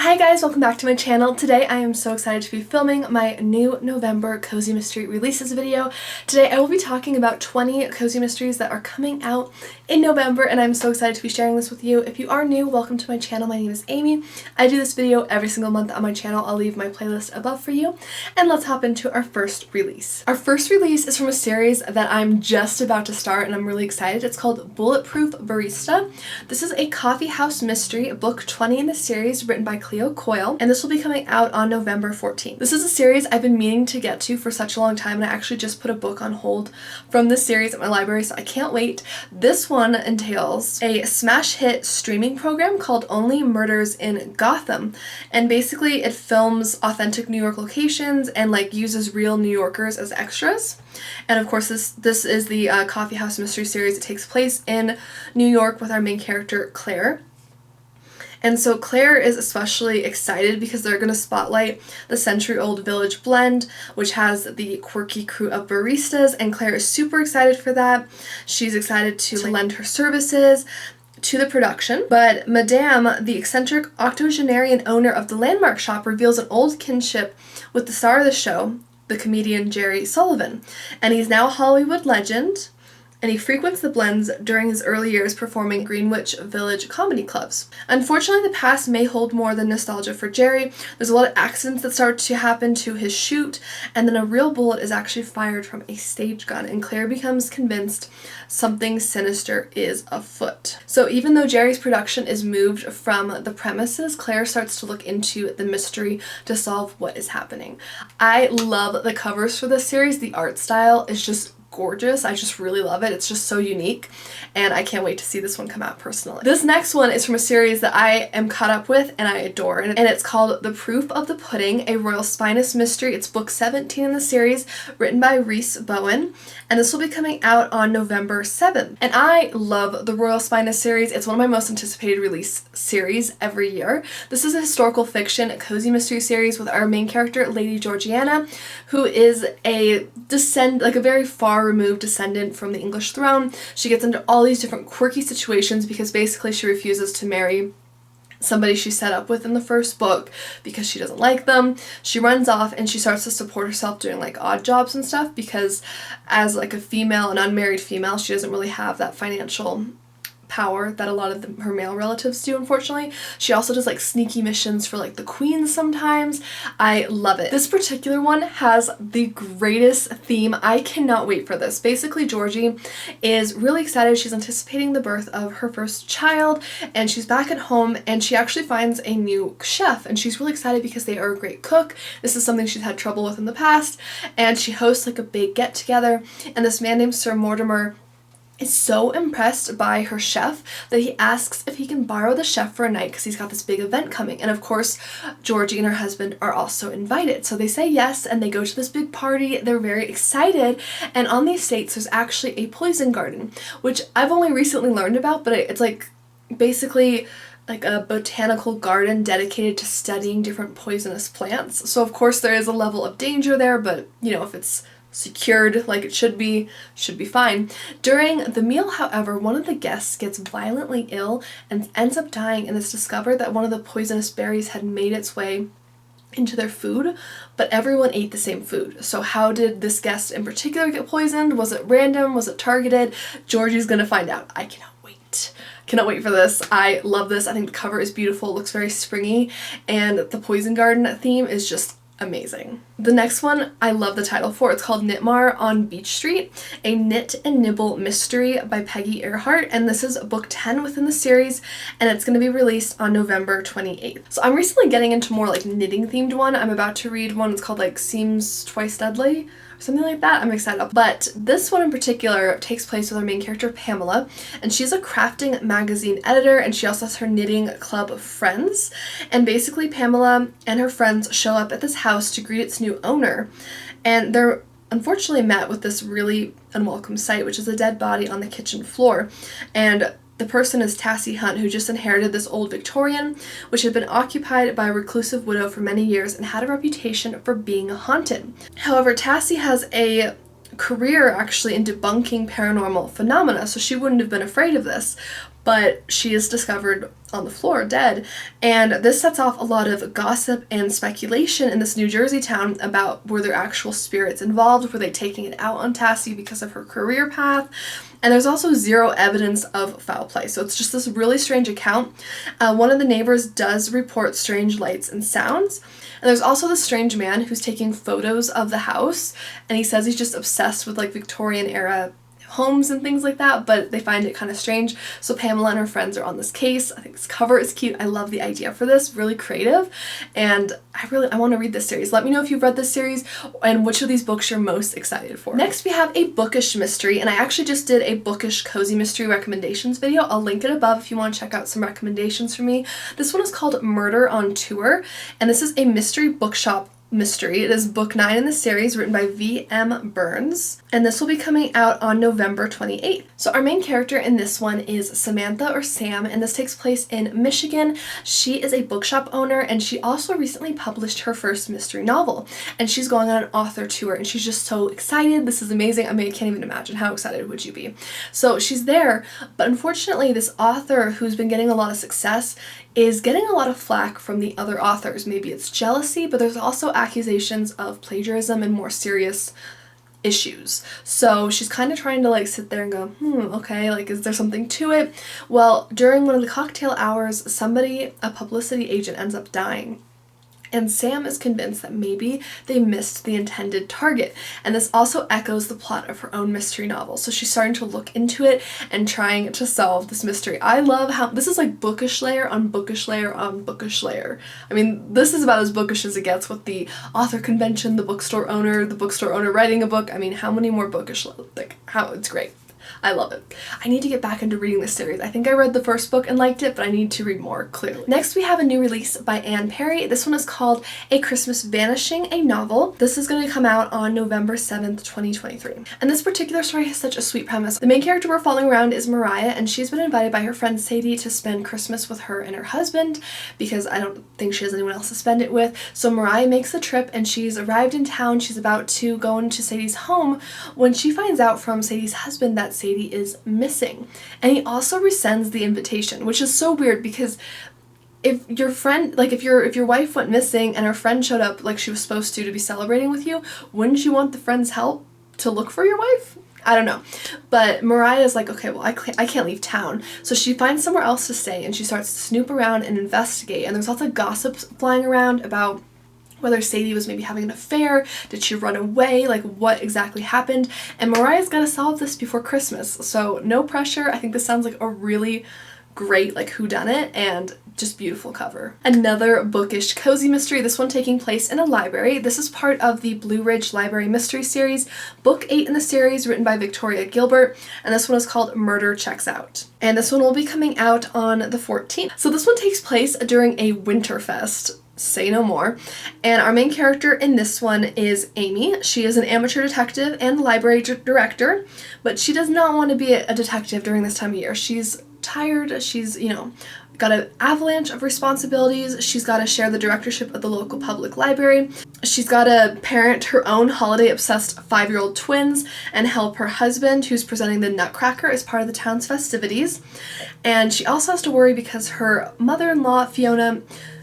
Hi guys, welcome back to my channel. Today I am so excited to be filming my new November Cozy Mystery releases video. Today I will be talking about 20 cozy mysteries that are coming out in November, and I'm so excited to be sharing this with you. If you are new, welcome to my channel. My name is Amy. I do this video every single month on my channel. I'll leave my playlist above for you. And let's hop into our first release. Our first release is from a series that I'm just about to start and I'm really excited. It's called Bulletproof Barista. This is a coffeehouse mystery, book 20 in the series, written by Cleo, Coyle, and this will be coming out on November 14th. This is a series I've been meaning to get to for such a long time, and I actually just put a book on hold from this series at my library, so I can't wait. This one entails a smash hit streaming program called Only Murders in Gotham, and basically it films authentic New York locations and like uses real New Yorkers as extras. And of course this is the coffeehouse mystery series. It takes place in New York with our main character Claire. And so Claire is especially excited because they're going to spotlight the century-old Village Blend, which has the quirky crew of baristas, and Claire is super excited for that. She's excited to lend her services to the production, but Madame, the eccentric octogenarian owner of the landmark shop, reveals an old kinship with the star of the show, the comedian Jerry Sullivan, and he's now a Hollywood legend, and he frequents the blends during his early years performing Greenwich Village comedy clubs. Unfortunately, the past may hold more than nostalgia for Jerry. There's a lot of accidents that start to happen to his shoot, and then a real bullet is actually fired from a stage gun, and Claire becomes convinced something sinister is afoot. So even though Jerry's production is moved from the premises, Claire starts to look into the mystery to solve what is happening. I love the covers for this series. The art style is just gorgeous. I just really love it. It's just so unique, and I can't wait to see this one come out personally. This next one is from a series that I am caught up with and I adore, and it's called The Proof of the Pudding, a Royal Spyness mystery. It's book 17 in the series, written by Rhys, Bowen, and this will be coming out on November 7th. And I love the Royal Spyness series. It's one of my most anticipated release series every year. This is a historical fiction cozy mystery series with our main character, Lady Georgiana, who is a very far removed descendant from the English throne. She gets into all these different quirky situations because basically she refuses to marry somebody she set up with in the first book because she doesn't like them. She runs off and she starts to support herself doing like odd jobs and stuff because as like a female, an unmarried female, she doesn't really have that financial power that a lot of her male relatives do, unfortunately. She also does like sneaky missions for like the queen sometimes. I love it. This particular one has the greatest theme. I cannot wait for this. Basically, Georgie is really excited. She's anticipating the birth of her first child, and she's back at home, and she actually finds a new chef, and she's really excited because they are a great cook. This is something she's had trouble with in the past, and she hosts like a big get-together, and this man named Sir Mortimer is so impressed by her chef that he asks if he can borrow the chef for a night because he's got this big event coming. And of course, Georgie and her husband are also invited. So they say yes, and they go to this big party. They're very excited. And on the estates, there's actually a poison garden, which I've only recently learned about, but it's like basically like a botanical garden dedicated to studying different poisonous plants. So of course there is a level of danger there, but you know, if it's secured like it should be fine. During the meal, however, one of the guests gets violently ill and ends up dying, and it's discovered that one of the poisonous berries had made its way into their food, but everyone ate the same food. So how did this guest in particular get poisoned? Was it random? Was it targeted? Georgie's gonna find out. I cannot wait. Cannot wait for this. I love this. I think the cover is beautiful. It looks very springy, and the poison garden theme is just amazing. The next one I love the title for. It's called Knitmare on Beech Street, a knit and nibble mystery by Peggy Erhart, and this is book 10 within the series, and it's going to be released on November 28th. So I'm recently getting into more like knitting themed one. I'm about to read one. It's called like Seems Twice Deadly, something like that. I'm excited about. But this one in particular takes place with our main character Pamela, and she's a crafting magazine editor, and she also has her knitting club of friends. And basically Pamela and her friends show up at this house to greet its new owner, and they're unfortunately met with this really unwelcome sight, which is a dead body on the kitchen floor. And the person is Tassie Hunt, who just inherited this old Victorian, which had been occupied by a reclusive widow for many years and had a reputation for being haunted. However, Tassie has a career actually in debunking paranormal phenomena, so she wouldn't have been afraid of this. but she is discovered on the floor dead, and this sets off a lot of gossip and speculation in this New Jersey town about were there actual spirits involved, were they taking it out on Tassie because of her career path, and there's also zero evidence of foul play, so it's just this really strange account. One of the neighbors does report strange lights and sounds, and there's also this strange man who's taking photos of the house, and he says he's just obsessed with like Victorian era homes and things like that, but they find it kind of strange. So Pamela and her friends are on this case. I think this cover is cute. I love the idea for this, really creative, and I want to read this series. Let me know if you've read this series and which of these books you're most excited for. Next we have a bookish mystery, and I actually just did a bookish cozy mystery recommendations video. I'll link it above if you want to check out some recommendations from me. This one is called Murder on Tour, and this is a mystery bookshop mystery. It is book 9 in the series, written by V.M. Burns, and this will be coming out on November 28th. So our main character in this one is Samantha, or Sam, and this takes place in Michigan. She is a bookshop owner, and she also recently published her first mystery novel, and she's going on an author tour, and she's just so excited. This is amazing. I mean, I can't even imagine how excited would you be. So she's there, but unfortunately this author who's been getting a lot of success is getting a lot of flack from the other authors. Maybe it's jealousy, but there's also accusations of plagiarism and more serious issues. So she's kind of trying to like sit there and go, okay, like is there something to it? Well, during one of the cocktail hours, somebody, a publicity agent, ends up dying. And Sam is convinced that maybe they missed the intended target. And this also echoes the plot of her own mystery novel. So she's starting to look into it and trying to solve this mystery. I love how this is like bookish layer on bookish layer on bookish layer. I mean, this is about as bookish as it gets with the author convention, the bookstore owner writing a book. I mean, how many more bookish, like, how, it's great. I love it. I need to get back into reading this series. I think I read the first book and liked it, but I need to read more, clearly. Next, we have a new release by Anne Perry. This one is called A Christmas Vanishing, a novel. This is going to come out on November 7th, 2023. And this particular story has such a sweet premise. The main character we're following around is Mariah, and she's been invited by her friend Sadie to spend Christmas with her and her husband, because I don't think she has anyone else to spend it with. So Mariah makes the trip, and she's arrived in town. She's about to go into Sadie's home when she finds out from Sadie's husband that Sadie is missing, and he also resends the invitation, which is so weird because if your friend, like if your wife went missing and her friend showed up like she was supposed to be celebrating with you, wouldn't you want the friend's help to look for your wife? I don't know. But Mariah's like, okay, well, I can't leave town. So she finds somewhere else to stay, and she starts to snoop around and investigate, and there's lots of gossip flying around about whether Sadie was maybe having an affair, did she run away, like what exactly happened, and Mariah's got to solve this before Christmas, so no pressure. I think this sounds like a really great like whodunit, and just beautiful cover. Another bookish cozy mystery, this one taking place in a library. This is part of the Blue Ridge Library Mystery Series, book 8 in the series, written by Victoria Gilbert, and this one is called Murder Checks Out. And this one will be coming out on the 14th. So this one takes place during a Winterfest. Say no more. And our main character in this one is Amy. She is an amateur detective and library director, but she does not want to be a detective during this time of year. She's tired. She's, got an avalanche of responsibilities. She's got to share the directorship of the local public library. She's got to parent her own holiday-obsessed 5-year-old twins and help her husband, who's presenting the Nutcracker as part of the town's festivities. And she also has to worry because her mother-in-law, Fiona,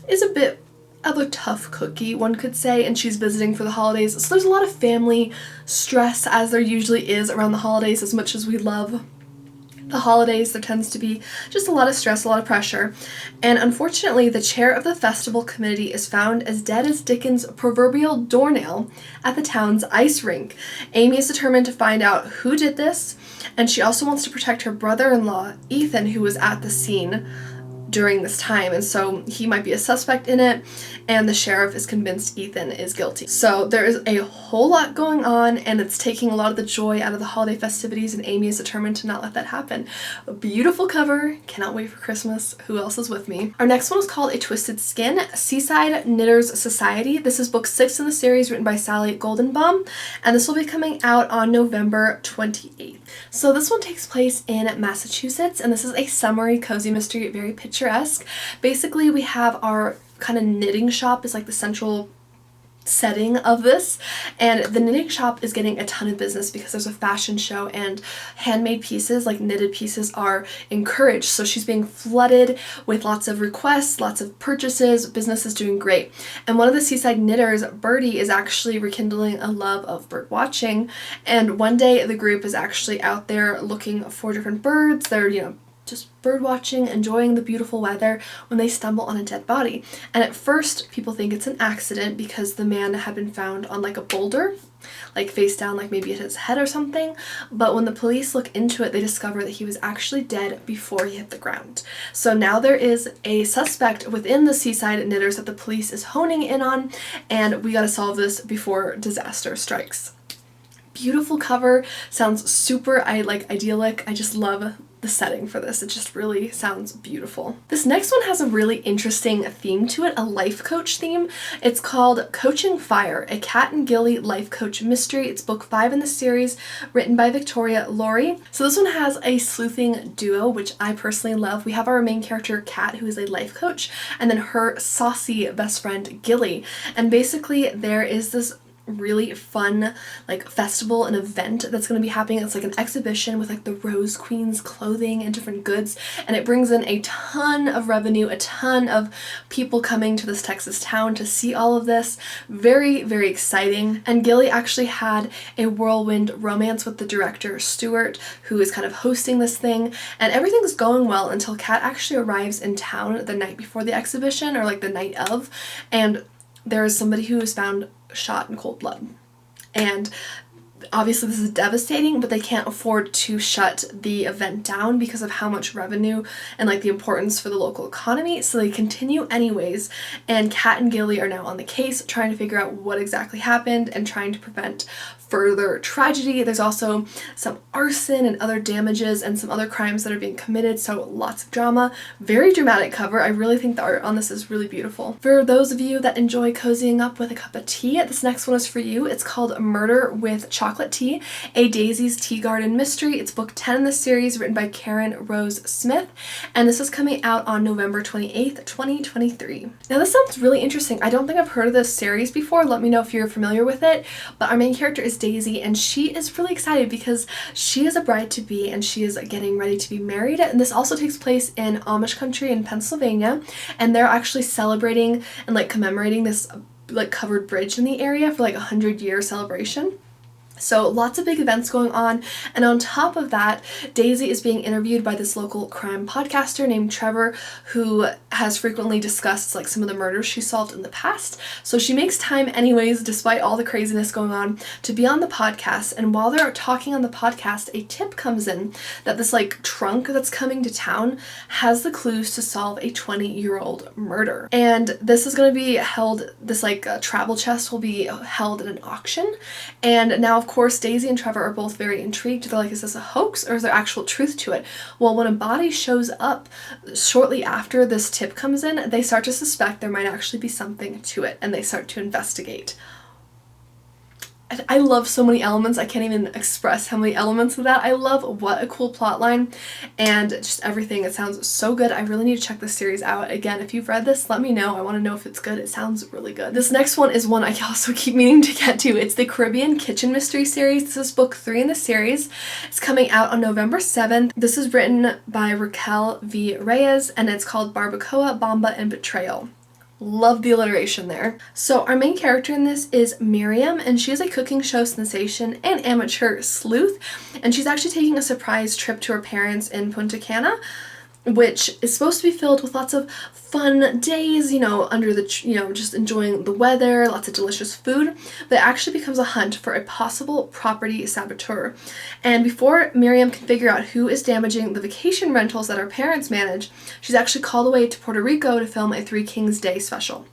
is a bit of a tough cookie, one could say, and she's visiting for the holidays. So there's a lot of family stress, as there usually is around the holidays. As much as we love the holidays, there tends to be just a lot of stress, a lot of pressure. And unfortunately, the chair of the festival committee is found as dead as Dickens' proverbial doornail at the town's ice rink. Amy is determined to find out who did this, and she also wants to protect her brother-in-law, Ethan, who was at the scene during this time, and so he might be a suspect in it, and the sheriff is convinced Ethan is guilty. So there is a whole lot going on, and it's taking a lot of the joy out of the holiday festivities, and Amy is determined to not let that happen. A beautiful cover, cannot wait for Christmas. Who else is with me? Our next one is called A Twisted Skin, Seaside Knitters Society. This is book 6 in the series, written by Sally Goldenbaum, and this will be coming out on November 28th. So this one takes place in Massachusetts, and this is a summery cozy mystery, very picturesque. Basically, we have our kind of knitting shop is like the central setting of this, and the knitting shop is getting a ton of business because there's a fashion show and handmade pieces, like knitted pieces, are encouraged. So she's being flooded with lots of requests, lots of purchases, business is doing great. And one of the Seaside knitters, Birdie, is actually rekindling a love of bird watching, and one day the group is actually out there looking for different birds. They're, just bird watching, enjoying the beautiful weather, when they stumble on a dead body. And at first people think it's an accident because the man had been found on like a boulder, like face down, like maybe at his head or something. But when the police look into it, they discover that he was actually dead before he hit the ground. So now there is a suspect within the Seaside knitters that the police is honing in on, and we gotta solve this before disaster strikes. Beautiful cover, sounds super idyllic. I just love the setting for this. It just really sounds beautiful. This next one has a really interesting theme to it, a life coach theme. It's called Coaching Fire, a Kat and Gilly life coach mystery. It's book 5 in the series, written by Laurie. So this one has a sleuthing duo, which I personally love. We have our main character, Kat, who is a life coach, and then her saucy best friend, Gilly. And basically there is this really fun festival and event that's going to be happening. It's like an exhibition with like the Rose Queen's clothing and different goods, and it brings in a ton of revenue, a ton of people coming to this Texas town to see all of this. Very, very exciting. And Gilly actually had a whirlwind romance with the director Stuart, who is kind of hosting this thing, and everything's going well until Kat actually arrives in town the night before the exhibition, or like the night of, and there is somebody who is found shot in cold blood. And obviously this is devastating, but they can't afford to shut the event down because of how much revenue and the importance for the local economy, so they continue anyways. And Kat and Gilly are now on the case, trying to figure out what exactly happened and trying to prevent further tragedy. There's also some arson and other damages and some other crimes that are being committed, so lots of drama. Very dramatic cover. I really think the art on this is really beautiful. For those of you that enjoy cozying up with a cup of tea, this next one is for you. It's called Murder with Chocolate Tea, a Daisy's Tea Garden mystery. It's book 10 in the series, written by Karen Rose Smith, and this is coming out on November 28th, 2023. Now this sounds really interesting. I don't think I've heard of this series before. Let me know if you're familiar with it, but our main character is Daisy, and she is really excited because she is a bride-to-be and she is getting ready to be married. And this also takes place in Amish country in Pennsylvania, and they're actually celebrating and commemorating this covered bridge in the area for a 100-year celebration. So lots of big events going on, and on top of that, Daisy is being interviewed by this local crime podcaster named Trevor, who has frequently discussed some of the murders she solved in the past. So she makes time anyways, despite all the craziness going on, to be on the podcast. And while they're talking on the podcast, a tip comes in that this trunk that's coming to town has the clues to solve a 20-year-old murder. And this is going to be held, this travel chest will be held at an auction. And now, of course, Daisy and Trevor are both very intrigued. They're like, is this a hoax or is there actual truth to it? Well, when a body shows up shortly after this tip comes in, they start to suspect there might actually be something to it, and they start to investigate. I love so many elements. I can't even express how many elements of that. I love what a cool plot line and just everything. It sounds so good. I really need to check this series out. Again, if you've read this, let me know. I want to know if it's good. It sounds really good. This next one is one I also keep meaning to get to. It's the Caribbean Kitchen Mystery series. This is book 3 in the series. It's coming out on November 7th. This is written by Raquel v. Reyes, and it's called Barbacoa, Bomba, and Betrayal. Love the alliteration there. So our main character in this is Miriam, and she is a cooking show sensation and amateur sleuth, and she's actually taking a surprise trip to her parents in Punta Cana, which is supposed to be filled with lots of fun days, under the, just enjoying the weather, lots of delicious food, but it actually becomes a hunt for a possible property saboteur. And before Miriam can figure out who is damaging the vacation rentals that her parents manage, she's actually called away to Puerto Rico to film a Three Kings Day special.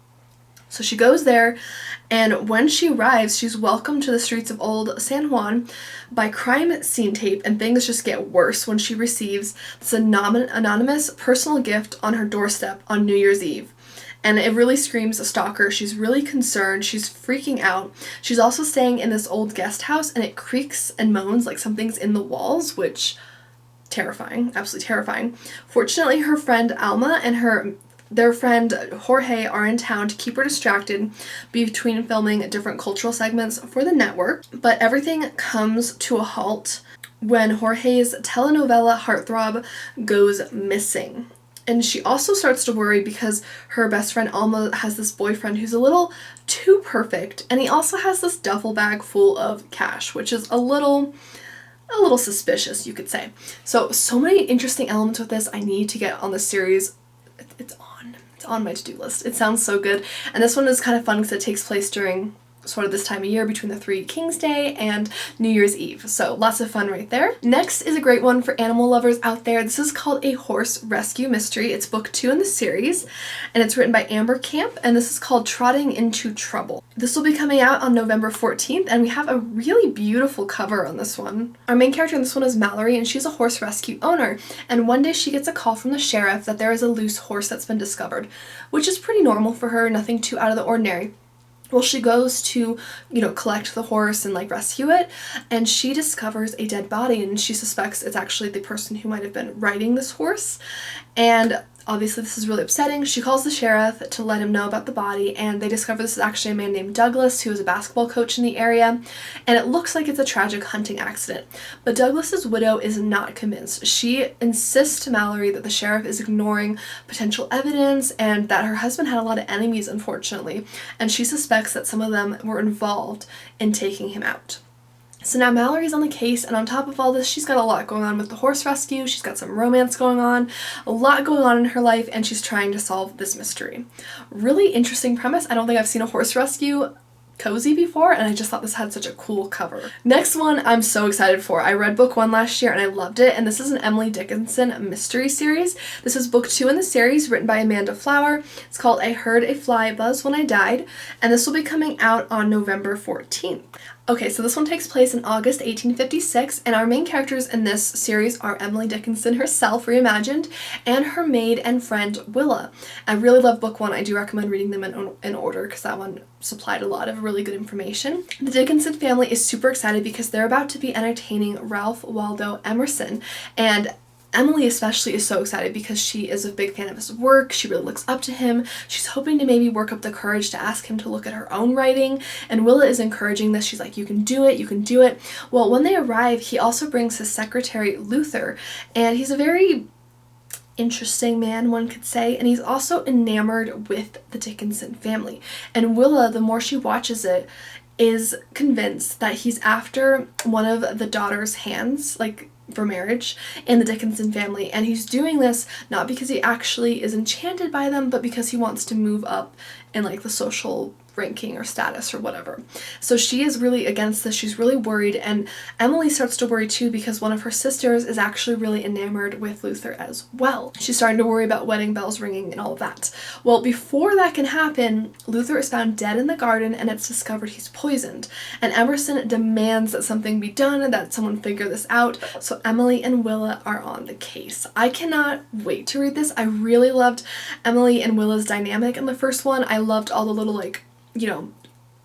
So she goes there, and when she arrives, she's welcomed to the streets of old San Juan by crime scene tape, and things just get worse when she receives this anonymous personal gift on her doorstep on New Year's Eve. And it really screams a stalker. She's really concerned. She's freaking out. She's also staying in this old guest house, and it creaks and moans like something's in the walls, which terrifying, absolutely terrifying. Fortunately, her friend Alma and her their friend Jorge are in town to keep her distracted between filming different cultural segments for the network, but everything comes to a halt when Jorge's telenovela heartthrob goes missing. And she also starts to worry because her best friend Alma has this boyfriend who's a little too perfect, and he also has this duffel bag full of cash, which is a little suspicious, you could say. So many interesting elements with this. I need to get on this series. It's on my to-do list. It sounds so good. And this one is kind of fun because it takes place during sort of this time of year between the Three Kings Day and New Year's Eve. So lots of fun right there. Next is a great one for animal lovers out there. This is called A Horse Rescue Mystery. It's book 2 in the series, and it's written by Amber Camp, and this is called Trotting into Trouble. This will be coming out on November 14th, and we have a really beautiful cover on this one. Our main character in this one is Mallory, and she's a horse rescue owner, and one day she gets a call from the sheriff that there is a loose horse that's been discovered, which is pretty normal for her, nothing too out of the ordinary. Well, she goes to, collect the horse and rescue it, and she discovers a dead body, and she suspects it's actually the person who might have been riding this horse. And obviously this is really upsetting. She calls the sheriff to let him know about the body, and they discover this is actually a man named Douglas who is a basketball coach in the area, and it looks like it's a tragic hunting accident. But Douglas's widow is not convinced. She insists to Mallory that the sheriff is ignoring potential evidence and that her husband had a lot of enemies, unfortunately, and she suspects that some of them were involved in taking him out. So now Mallory's on the case, and on top of all this, she's got a lot going on with the horse rescue, she's got some romance going on, a lot going on in her life, and she's trying to solve this mystery. Really interesting premise. I don't think I've seen a horse rescue cozy before, and I just thought this had such a cool cover. Next one I'm so excited for. I read book 1 last year and I loved it, and this is an Emily Dickinson mystery series. This is book 2 in the series, written by Amanda Flower. It's called I Heard a Fly Buzz When I Died, and this will be coming out on November 14th. Okay, so this one takes place in August 1856, and our main characters in this series are Emily Dickinson herself, reimagined, and her maid and friend Willa. I really love book 1. I do recommend reading them in order because that one supplied a lot of really good information. The Dickinson family is super excited because they're about to be entertaining Ralph Waldo Emerson, and Emily especially is so excited because she is a big fan of his work. She really looks up to him. She's hoping to maybe work up the courage to ask him to look at her own writing, and Willa is encouraging this. She's like, you can do it, you can do it. Well, when they arrive, he also brings his secretary Luther, and he's a very interesting man, one could say, and he's also enamored with the Dickinson family. And Willa, the more she watches it, is convinced that he's after one of the daughter's hands, for marriage, in the Dickinson family, and he's doing this not because he actually is enchanted by them, but because he wants to move up in the social ranking or status or whatever. So she is really against this. She's really worried, and Emily starts to worry too because one of her sisters is actually really enamored with Luther as well. She's starting to worry about wedding bells ringing and all of that. Well, before that can happen, Luther is found dead in the garden, and it's discovered he's poisoned, and Emerson demands that something be done, that someone figure this out. So Emily and Willa are on the case. I cannot wait to read this. I really loved Emily and Willa's dynamic in the first one. I loved all the little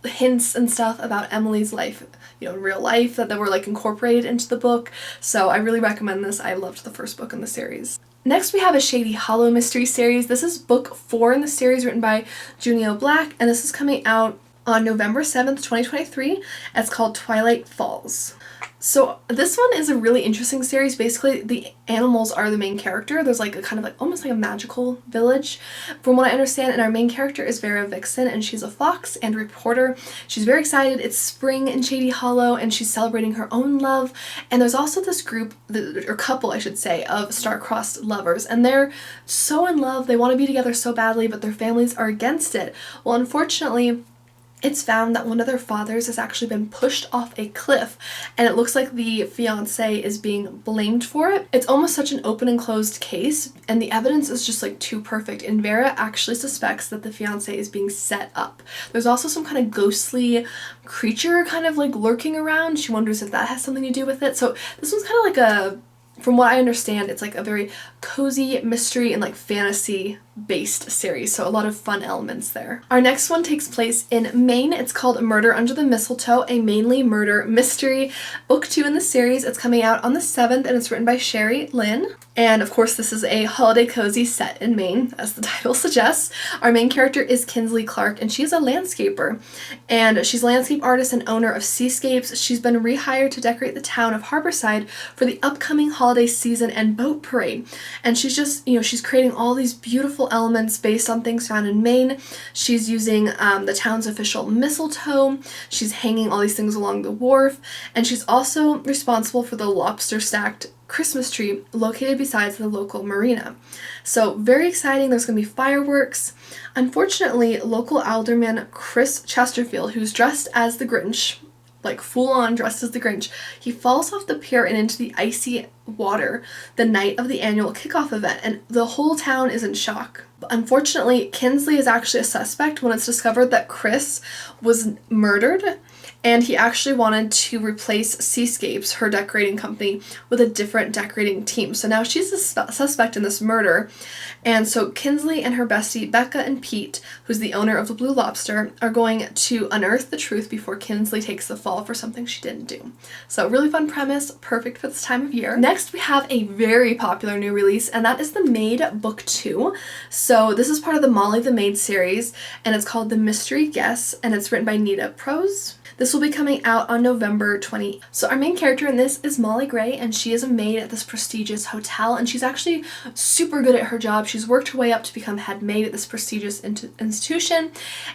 hints and stuff about Emily's life, in real life that were incorporated into the book. So I really recommend this. I loved the first book in the series. Next we have a Shady Hollow mystery series. This is book 4 in the series, written by Junio Black, and this is coming out on November 7th, 2023. It's called Twilight Falls. So this one is a really interesting series. Basically, the animals are the main character. There's a kind of almost like a magical village, from what I understand, and our main character is Vera Vixen, and she's a fox and reporter. She's very excited. It's spring in Shady Hollow, and she's celebrating her own love. And there's also this group, or couple I should say, of star-crossed lovers, and they're so in love. They want to be together so badly, but their families are against it. Well, unfortunately, it's found that one of their fathers has actually been pushed off a cliff, and it looks like the fiancé is being blamed for it. It's almost such an open and closed case, and the evidence is just too perfect, and Vera actually suspects that the fiancé is being set up. There's also some kind of ghostly creature lurking around. She wonders if that has something to do with it. So this one's kind of from what I understand, it's a very cozy mystery and like fantasy based series, so a lot of fun elements there. Our next one takes place in Maine. It's called Murder Under the Mistletoe, a mainly murder mystery. Book 2 in the series. It's coming out on the 7th and it's written by Sherry Lynn. And of course this is a holiday cozy set in Maine, as the title suggests. Our main character is Kinsley Clark and she's a landscaper. And she's a landscape artist and owner of Seascapes. She's been rehired to decorate the town of Harborside for the upcoming holiday season and boat parade. And she's just, she's creating all these beautiful elements based on things found in Maine. She's using the town's official mistletoe. She's hanging all these things along the wharf. And she's also responsible for the lobster stacked Christmas tree located beside the local marina. So very exciting. There's going to be fireworks. Unfortunately, local alderman Chris Chesterfield, who's dressed as the Grinch, like full on dressed as the Grinch, he falls off the pier and into the icy water the night of the annual kickoff event, and the whole town is in shock. But unfortunately, Kinsley is actually a suspect when it's discovered that Chris was murdered, and he actually wanted to replace Seascapes, her decorating company, with a different decorating team. So now she's a suspect in this murder. And so Kinsley and her bestie Becca and Pete, who's the owner of the Blue Lobster, are going to unearth the truth before Kinsley takes the fall for something she didn't do. So really fun premise, perfect for this time of year. Next we have a very popular new release, and that is The Maid Book 2. So this is part of the Molly the Maid series, and it's called The Mystery Guess, and it's written by Nita. Prose. This will be coming out on November 20th. So our main character in this is Molly Gray, and she is a maid at this prestigious hotel, and she's actually super good at her job. She's worked her way up to become head maid at this prestigious institution,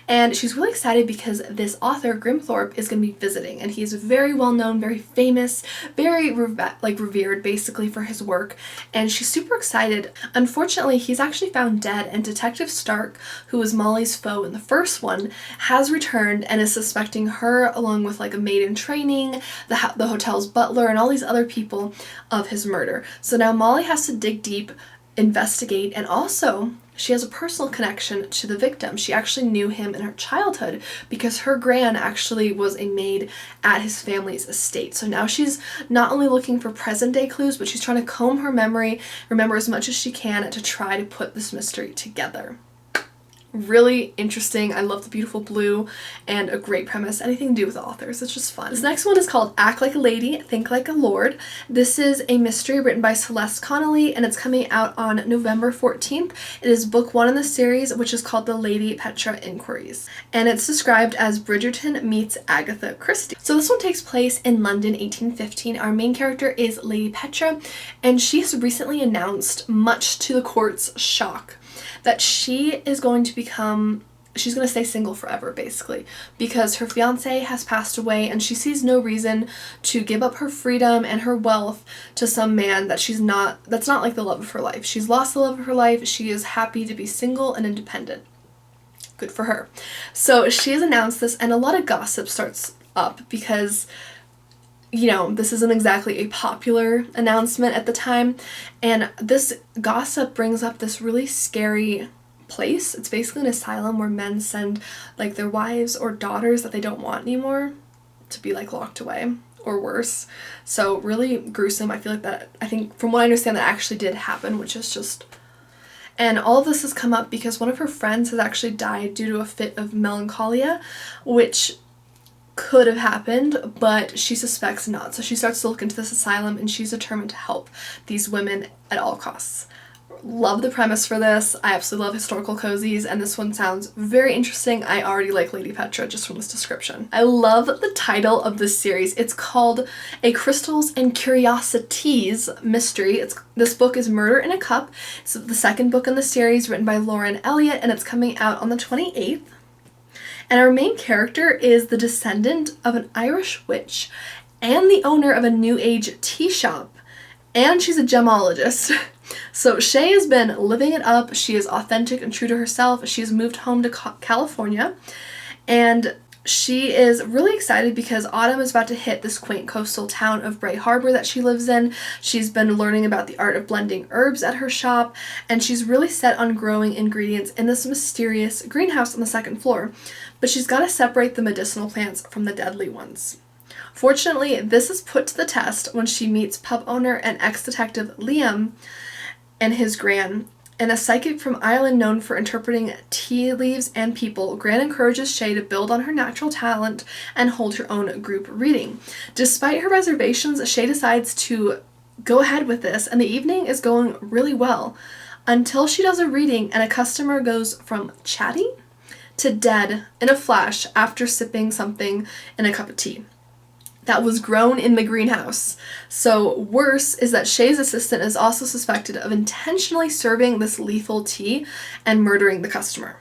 and she's really excited because this author, Grimthorpe, is going to be visiting, and he's very well known, very famous, very revered basically for his work, and she's super excited. Unfortunately, he's actually found dead, and Detective Stark, who was Molly's foe in the first one, has returned and is suspecting her along with like a maid in training, the hotel's butler, and all these other people of his murder. So now Molly has to dig deep, investigate, and also she has a personal connection to the victim. She actually knew him in her childhood because her gran actually was a maid at his family's estate. So now she's not only looking for present day clues, but she's trying to comb her memory, remember as much as she can to try to put this mystery together. Really interesting. I love the beautiful blue and a great premise. Anything to do with authors. It's just fun. This next one is called Act Like a Lady, Think Like a Lord. This is a mystery written by Celeste Connolly, and it's coming out on November 14th. It is book 1 in the series, which is called The Lady Petra Inquiries. And it's described as Bridgerton meets Agatha Christie. So this one takes place in London, 1815. Our main character is Lady Petra, and she has recently announced, much to the court's shock, that she is going to she's going to stay single forever, basically, because her fiance has passed away, and she sees no reason to give up her freedom and her wealth to some man that's not like the love of her life. She's lost the love of her life. She is happy to be single and independent. Good for her. So she has announced this, and a lot of gossip starts up because this isn't exactly a popular announcement at the time, and this gossip brings up this really scary place. It's basically an asylum where men send like their wives or daughters that they don't want anymore to be like locked away or worse. So really gruesome. I think from what I understand that actually did happen, which is just... And all of this has come up because one of her friends has actually died due to a fit of melancholia, which could have happened, but she suspects not. So she starts to look into this asylum, and she's determined to help these women at all costs. Love the premise for this. I absolutely love historical cozies, and this one sounds very interesting. I already like Lady Petra just from this description. I love the title of this series. It's called A Crystals and Curiosities Mystery. This book is Murder in a Cup. It's the second book in the series, written by Lauren Elliott, and it's coming out on the 28th. And our main character is the descendant of an Irish witch and the owner of a New Age tea shop, and she's a gemologist. So Shay has been living it up. She is authentic and true to herself. She has moved home to California, and she is really excited because autumn is about to hit this quaint coastal town of Bray Harbor that she lives in. She's been learning about the art of blending herbs at her shop, and she's really set on growing ingredients in this mysterious greenhouse on the second floor. But she's got to separate the medicinal plants from the deadly ones. Fortunately, this is put to the test when she meets pub owner and ex-detective Liam, and his Gran, and a psychic from Ireland known for interpreting tea leaves and people. Gran encourages Shay to build on her natural talent and hold her own group reading. Despite her reservations, Shay decides to go ahead with this, and the evening is going really well until she does a reading and a customer goes from chatty to dead in a flash after sipping something in a cup of tea that was grown in the greenhouse. So worse is that Shay's assistant is also suspected of intentionally serving this lethal tea and murdering the customer.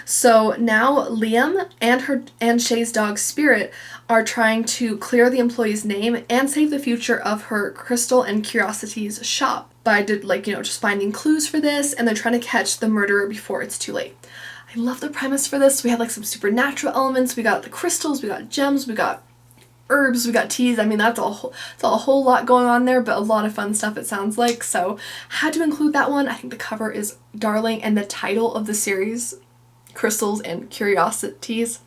So now Liam and Shay's dog Spirit are trying to clear the employee's name and save the future of her Crystal and Curiosities shop by just finding clues for this, and they're trying to catch the murderer before it's too late. I love the premise for this. We have like some supernatural elements. We got the crystals, we got gems, we got herbs, we got teas. I mean, that's a whole lot going on there, but a lot of fun stuff it sounds like. So had to include that one. I think the cover is darling, and the title of the series, Crystals and Curiosities,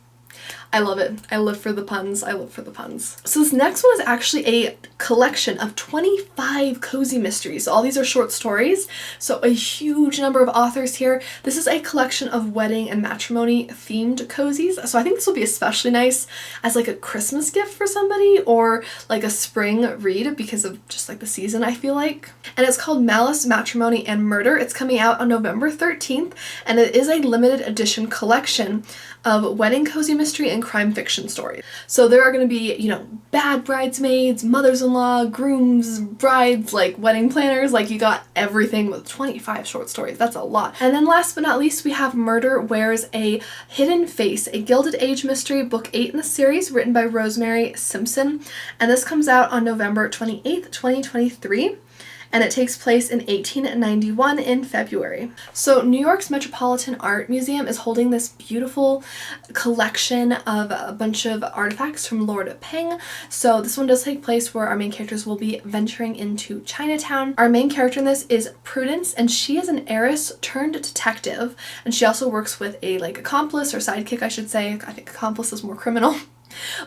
I love it. I live for the puns. I live for the puns. So this next one is actually a collection of 25 cozy mysteries. So all these are short stories, so a huge number of authors here. This is a collection of wedding and matrimony themed cozies. So I think this will be especially nice as like a Christmas gift for somebody, or like a spring read because of just like the season, I feel like. And it's called Malice, Matrimony, and Murder. It's coming out on November 13th, and it is a limited edition collection of wedding cozy mystery and crime fiction stories. So there are going to be, bad bridesmaids, mothers-in-law, grooms, brides, like wedding planners, like you got everything with 25 short stories. That's a lot. And then last but not least, we have Murder Wears a Hidden Face, a Gilded Age mystery, book 8 in the series, written by Rosemary Simpson. And this comes out on November 28th, 2023. And it takes place in 1891 in February. So New York's Metropolitan Art Museum is holding this beautiful collection of a bunch of artifacts from Lord Peng. So this one does take place where our main characters will be venturing into Chinatown. Our main character in this is Prudence, and she is an heiress turned detective, and she also works with a accomplice or sidekick, I should say. I think accomplice is more criminal.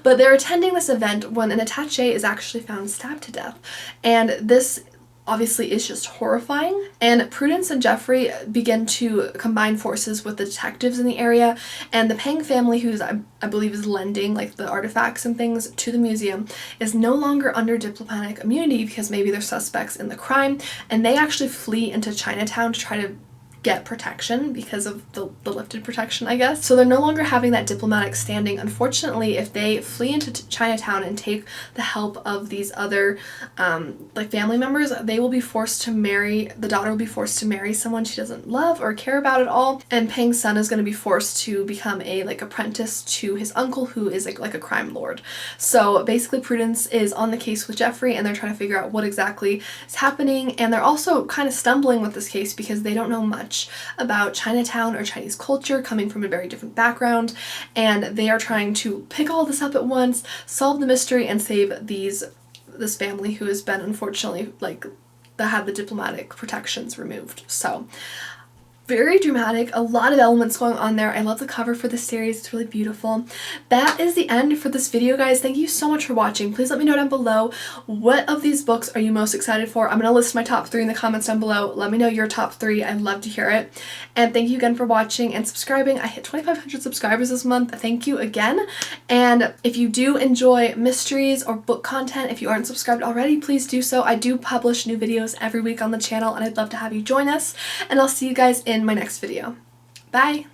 But they're attending this event when an attaché is actually found stabbed to death, and this obviously is just horrifying. And Prudence and Jeffrey begin to combine forces with the detectives in the area, and the Peng family, who's I believe is lending the artifacts and things to the museum, is no longer under diplomatic immunity because maybe they're suspects in the crime, and they actually flee into Chinatown to try to get protection because of the lifted protection, I guess. So they're no longer having that diplomatic standing. Unfortunately, if they flee into Chinatown and take the help of these other family members, they will be forced to marry, the daughter will be forced to marry someone she doesn't love or care about at all, and Peng's son is going to be forced to become a apprentice to his uncle, who is like a crime lord. So basically Prudence is on the case with Jeffrey, and they're trying to figure out what exactly is happening, and they're also kind of stumbling with this case because they don't know much about Chinatown or Chinese culture, coming from a very different background, and they are trying to pick all this up at once, solve the mystery, and save this family who has been unfortunately that had the diplomatic protections removed. So very dramatic, a lot of elements going on there. I love the cover for this series, it's really beautiful. That is the end for this video, guys. Thank you so much for watching. Please let me know down below, what of these books are you most excited for? I'm going to list my top 3 in the comments down below. Let me know your top 3. I'd love to hear it. And thank you again for watching and subscribing. I hit 2,500 subscribers this month. Thank you again. And if you do enjoy mysteries or book content, if you aren't subscribed already, please do so. I do publish new videos every week on the channel, and I'd love to have you join us. And I'll see you guys in my next video. Bye!